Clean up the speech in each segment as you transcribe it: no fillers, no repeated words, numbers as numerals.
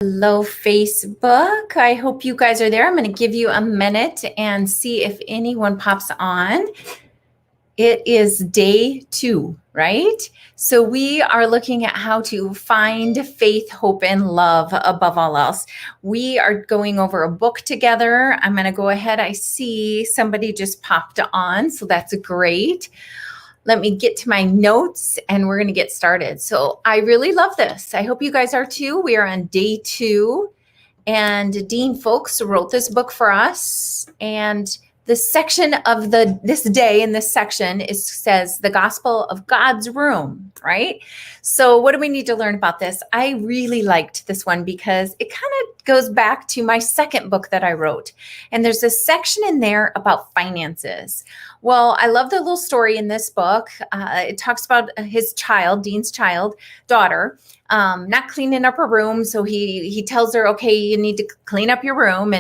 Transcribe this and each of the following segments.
Hello, Facebook. I hope you guys are there. I'm going to give you a minute and see if anyone pops on. It is day 2, right? So we are looking at how to find faith, hope, and love above all else. We are going over a book together. I'm going to go ahead. I see somebody just popped on, so that's great. Let me get to my notes and we're going to get started. So I really love this. I hope you guys are too. We are on day 2 and Dean Fulks wrote this book for us. And the section of this day in this section says the gospel of God's room, right? So what do we need to learn about this? I really liked this one because it kind of goes back to my second book that I wrote. And there's a section in there about finances. Well, I love the little story in this book. It talks about his child, Dean's daughter, not cleaning up her room. So he tells her, okay, you need to clean up your room.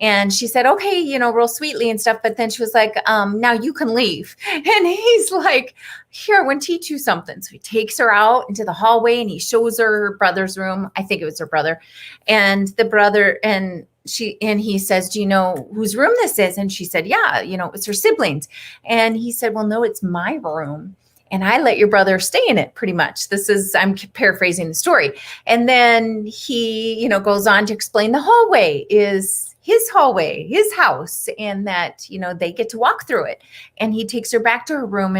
And she said, okay, real sweetly and stuff. But then she was like, now you can leave. And he's like, here, I want to teach you something. So he takes her out into the hallway and he shows her brother's room. I think it was her brother. And the brother and he says, do you know whose room this is? And she said, yeah, it's her siblings. And he said, well, no, it's my room. And I let your brother stay in it pretty much. I'm paraphrasing the story. And then he, goes on to explain the hallway is his hallway, his house, and that, they get to walk through it. And he takes her back to her room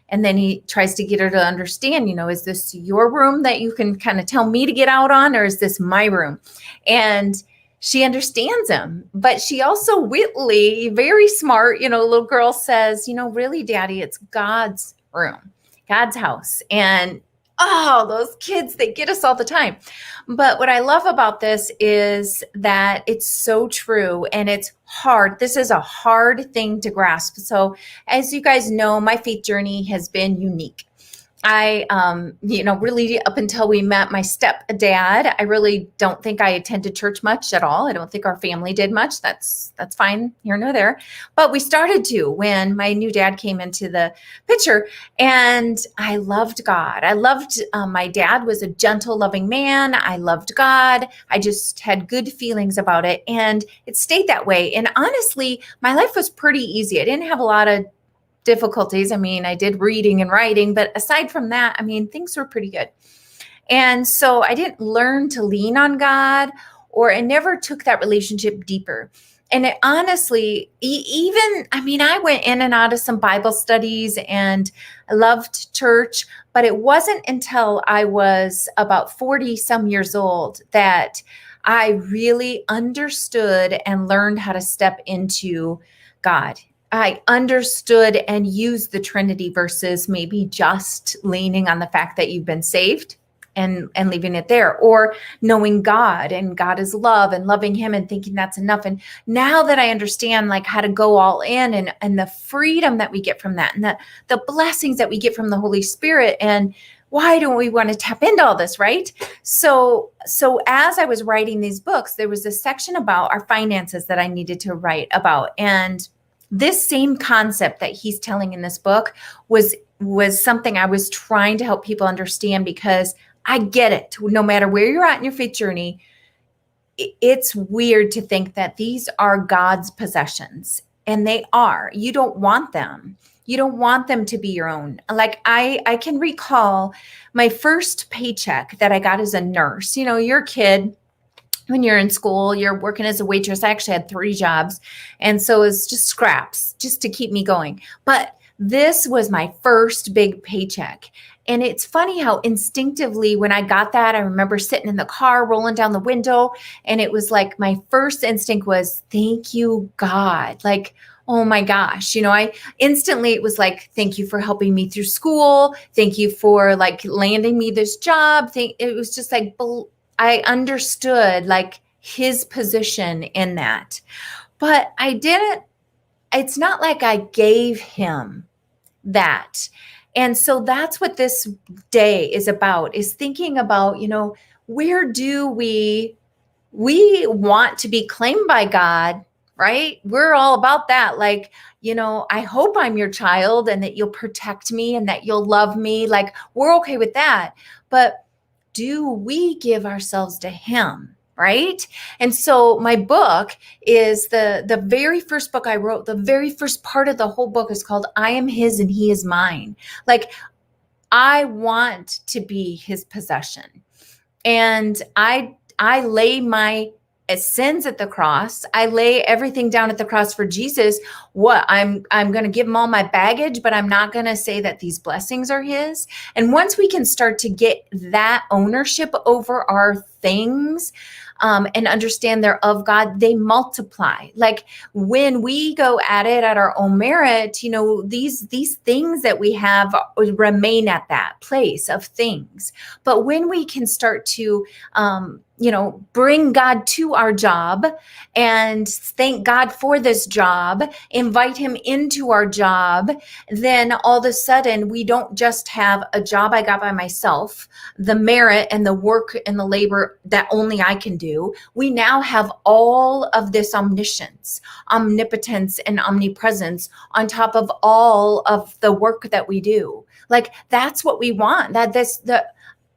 and then he tries to get her to understand, is this your room that you can kind of tell me to get out on, or is this my room? And she understands him, but she also wittily, very smart, little girl says, really, Daddy, it's God's room, God's house. And those kids, they get us all the time. But what I love about this is that it's so true and it's hard. This is a hard thing to grasp. So as you guys know, my faith journey has been unique. I, really up until we met my stepdad, I really don't think I attended church much at all. I don't think our family did much. That's fine here nor there. But we started to when my new dad came into the picture, and I loved God. I loved, my dad was a gentle, loving man. I loved God. I just had good feelings about it, and it stayed that way. And honestly, my life was pretty easy. I didn't have a lot of difficulties. I did reading and writing, but aside from that, things were pretty good. And so I didn't learn to lean on God, or I never took that relationship deeper. And it honestly, I went in and out of some Bible studies and I loved church, but it wasn't until I was about 40 some years old that I really understood and learned how to step into God. I understood and used the Trinity versus maybe just leaning on the fact that you've been saved and leaving it there, or knowing God and God is love and loving him and thinking that's enough. And now that I understand how to go all in and the freedom that we get from that and the blessings that we get from the Holy Spirit, and why don't we want to tap into all this, right? So as I was writing these books, there was a section about our finances that I needed to write about. And this same concept that he's telling in this book was something I was trying to help people understand, because I get it. No matter where you're at in your faith journey, it's weird to think that these are God's possessions, and they are. You don't want them. You don't want them to be your own. I can recall my first paycheck that I got as a nurse. You're a kid. When you're in school, you're working as a waitress. I actually had 3 jobs. And so it was just scraps just to keep me going. But this was my first big paycheck. And it's funny how instinctively when I got that, I remember sitting in the car, rolling down the window. And it was like my first instinct was, thank you, God. Oh my gosh, I instantly, it was like, thank you for helping me through school. Thank you for landing me this job. It was just I understood his position in that, but it's not like I gave him that. And so that's what this day is about, is thinking about, where do we want to be claimed by God, right? We're all about that. I hope I'm your child and that you'll protect me and that you'll love me. We're okay with that. But do we give ourselves to him? right? And so my book is the very first book I wrote. The very first part of the whole book is called I Am His and He Is Mine. Like, I want to be His possession. And I lay my sins at the cross. I lay everything down at the cross for Jesus. What I'm going to give him all my baggage, but I'm not going to say that these blessings are his. And once we can start to get that ownership over our things, and understand they're of God, they multiply. Like when we go at it at our own merit, you know, these things that we have remain at that place of things. But when we can start to, you know, bring God to our job and thank God for this job, invite him into our job, then all of a sudden we don't just have a job I got by myself, the merit and the work and the labor that only I can do. We now have all of this omniscience, omnipotence, and omnipresence on top of all of the work that we do. Like that's what we want.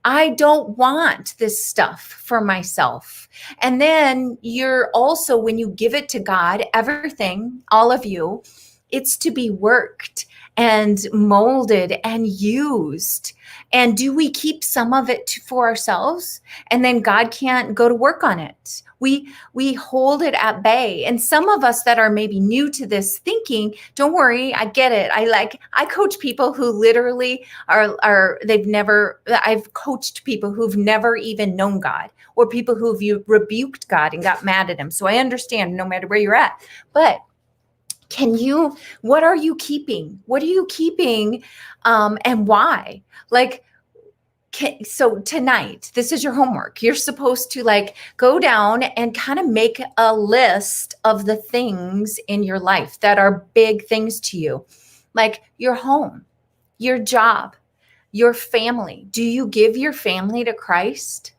I don't want this stuff for myself. And then you're also, when you give it to God, everything, all of you, it's to be worked and molded and used. And do we keep some of it for ourselves? And then God can't go to work on it. We hold it at bay. And some of us that are maybe new to this thinking, don't worry, I get it. I coach people who literally I've coached people who've never even known God, or people who've rebuked God and got mad at him. So I understand no matter where you're at. But what are you keeping? What are you keeping? And why? So tonight, this is your homework. You're supposed to go down and kind of make a list of the things in your life that are big things to you, like your home, your job, your family. Do you give your family to Christ?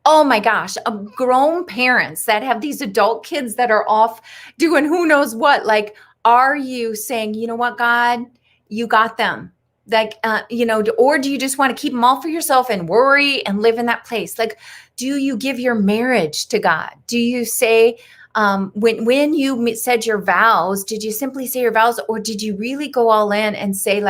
Oh my gosh, grown parents that have these adult kids that are off doing who knows what. Are you saying, you know what, God, you got them? Or do you just want to keep them all for yourself and worry and live in that place? Do you give your marriage to God? Do you say, when you said your vows, did you simply say your vows, or did you really go all in and say,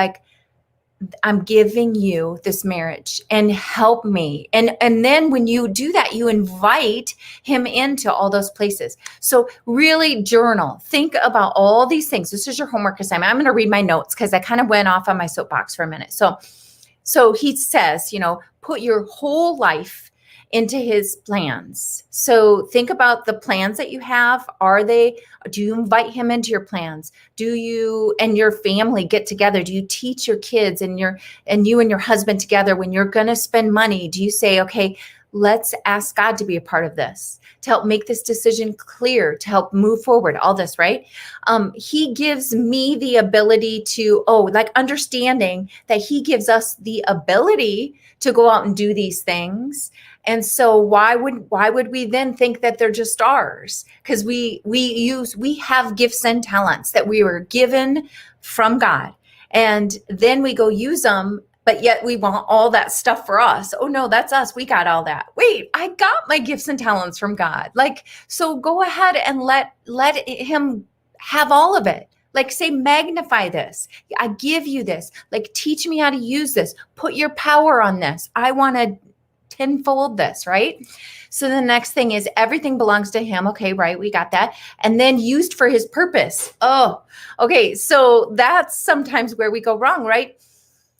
I'm giving you this marriage and help me? And then when you do that, you invite him into all those places. So really journal, think about all these things. This is your homework assignment. I'm going to read my notes because I kind of went off on my soapbox for a minute. So he says, put your whole life into his plans. So think about the plans that you have. Do you invite him into your plans? Do you and your family get together? Do you teach your kids and you and your husband together when you're going to spend money? Do you say, okay, let's ask God to be a part of this, to help make this decision clear, to help move forward, all this, right? He gives me the ability to, understanding that he gives us the ability to go out and do these things. And so why would we then think that they're just ours? Because we have gifts and talents that we were given from God. And then we go use them, but yet we want all that stuff for us. Oh no, that's us. We got all that. Wait, I got my gifts and talents from God. So go ahead and let him have all of it. Say, magnify this. I give you this. Teach me how to use this. Put your power on this. I want to tenfold this, right? So the next thing is everything belongs to him. Okay, right. We got that. And then used for his purpose. Oh, okay. So that's sometimes where we go wrong, right?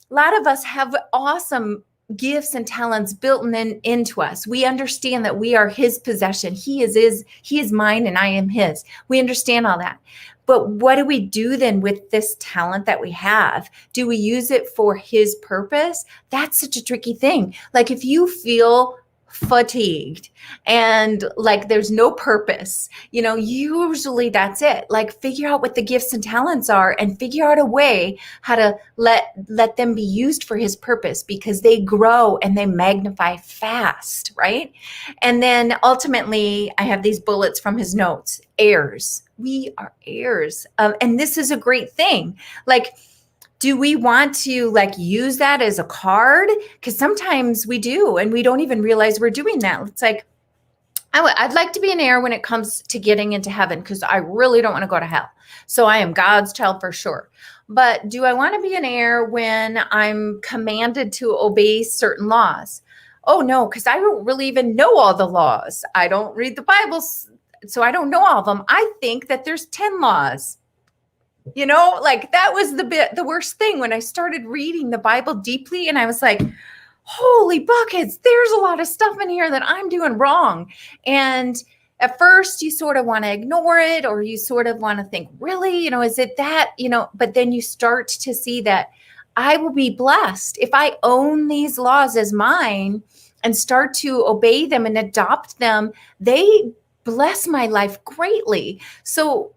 A lot of us have awesome gifts and talents built into us. We understand that we are his possession. He is mine and I am his. We understand all that. But what do we do then with this talent that we have? Do we use it for his purpose? That's such a tricky thing. If you feel fatigued and there's no purpose, usually that's it. Figure out what the gifts and talents are and figure out a way how to let them be used for his purpose, because they grow and they magnify fast, right? And then ultimately, I have these bullets from his notes. Heirs. We are heirs. And this is a great thing. Do we want to use that as a card? Because sometimes we do, and we don't even realize we're doing that. It's I'd like to be an heir when it comes to getting into heaven because I really don't want to go to hell. So I am God's child for sure. But do I want to be an heir when I'm commanded to obey certain laws? Oh, no, because I don't really even know all the laws. I don't read the Bible, so I don't know all of them. I think that there's 10 laws. You know, like that was the worst thing when I started reading the Bible deeply, and I was like, holy buckets, there's a lot of stuff in here that I'm doing wrong. And at first you sort of want to ignore it, or you sort of want to think, really, you know, is it that, you know, but then you start to see that I will be blessed if I own these laws as mine and start to obey them and adopt them. They bless my life greatly. So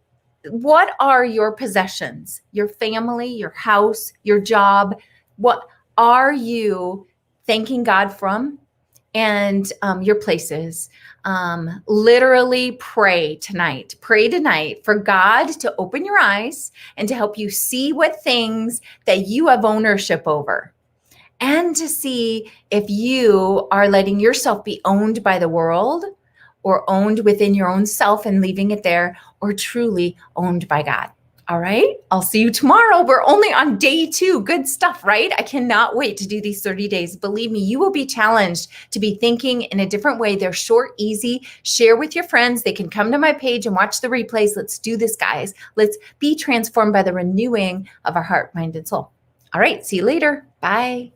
what are your possessions, your family, your house, your job? What are you thanking God from? And your places. Literally pray tonight. Pray tonight for God to open your eyes and to help you see what things that you have ownership over, and to see if you are letting yourself be owned by the world, or owned within your own self and leaving it there, or truly owned by God. All right. I'll see you tomorrow. We're only on day 2. Good stuff, right? I cannot wait to do these 30 days. Believe me, you will be challenged to be thinking in a different way. They're short, easy. Share with your friends. They can come to my page and watch the replays. Let's do this, guys. Let's be transformed by the renewing of our heart, mind, and soul. All right. See you later. Bye.